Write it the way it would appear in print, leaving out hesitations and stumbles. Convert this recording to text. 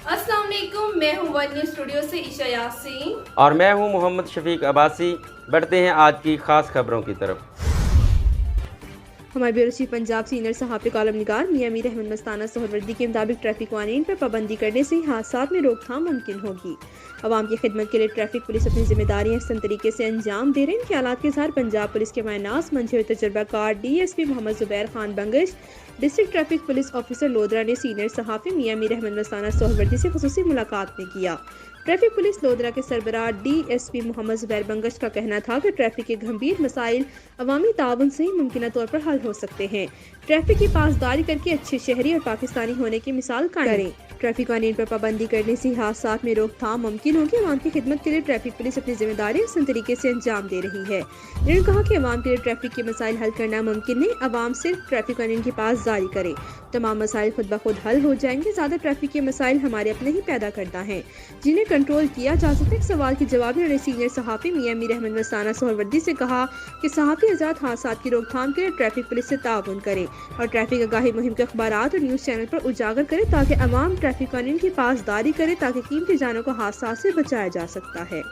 अस्सलाम वालेकुम, मैं हूँ वन न्यूज़ स्टूडियो से ईशा यासीन और मैं हूँ मोहम्मद शफीक अब्बासी। बढ़ते हैं आज की खास खबरों की तरफ। हमारे ब्यूरो चीफ पंजाब सीनियर सहाफ़ी कॉलम निगार मियां मीर अहमद मस्ताना सोहरवर्दी के मुताबिक ट्रैफिक कानून पर पाबंदी करने से हादसात में रोकथाम मुमकिन होगी। आवाम की खिदमत के लिए ट्रैफिक पुलिस अपनी जिम्मेदारियां अहसन तरीके से अंजाम दे रहे हैं। ख्यालात के साथ पंजाब पुलिस के मायनास मंझे हुए तजर्बाकार DSP Mohammad Zubair Khan Bangash, district traffic police officer Lodhran ने सीनियर सहाफ़ी मियां मीर अहमद मस्ताना सोहरवर्दी से खुसूसी मुलाकात में किया। ट्रैफिक पुलिस लोधरा के सरबराह DSP मोहम्मद जुबैर बंगश का कहना था कि ट्रैफिक के गंभीर मसाइल अवामी ताउन से ही मुमकिन तौर पर हल हो सकते हैं। ट्रैफिक की पासदारी करके अच्छे शहरी और पाकिस्तानी होने की मिसाल कायम करें। ट्रैफिक कानून पर पाबंदी करने से हादसात में रोकथाम मुमकिन होगी। अवाम की खिदमत के लिए ट्रैफिक पुलिस अपनी जिम्मेदारी अहसन तरीके से अंजाम दे रही है। उन्होंने कहा कि अवाम के लिए ट्रैफिक के मसाइल हल करना मुमकिन नहीं, अवाम सिर्फ ट्रैफिक कानून की पासदारी करे, तमाम मसाइल खुद ब खुद हल हो जाएंगे। ज़्यादा ट्रैफिक के मसाइल हमारे अपने ही पैदा करता है जिन्हें कंट्रोल किया जा सकता है। एक सवाल के जवाब में उन्होंने सीनियर सहाफ़ी मियां मीर अहमद मस्ताना सोहरवर्दी से कहा कि सहाफ़ी आज़ाद हादसात की रोकथाम के लिए ट्रैफिक पुलिस से ताउन करें और ट्रैफिक आगाही मुहिम के अखबारात और न्यूज़ चैनल पर उजागर करें ताकि अवाम ट्रैफिक कानून की पासदारी करे ताकि कीमती जानों को हादसा से बचाया जा सकता है।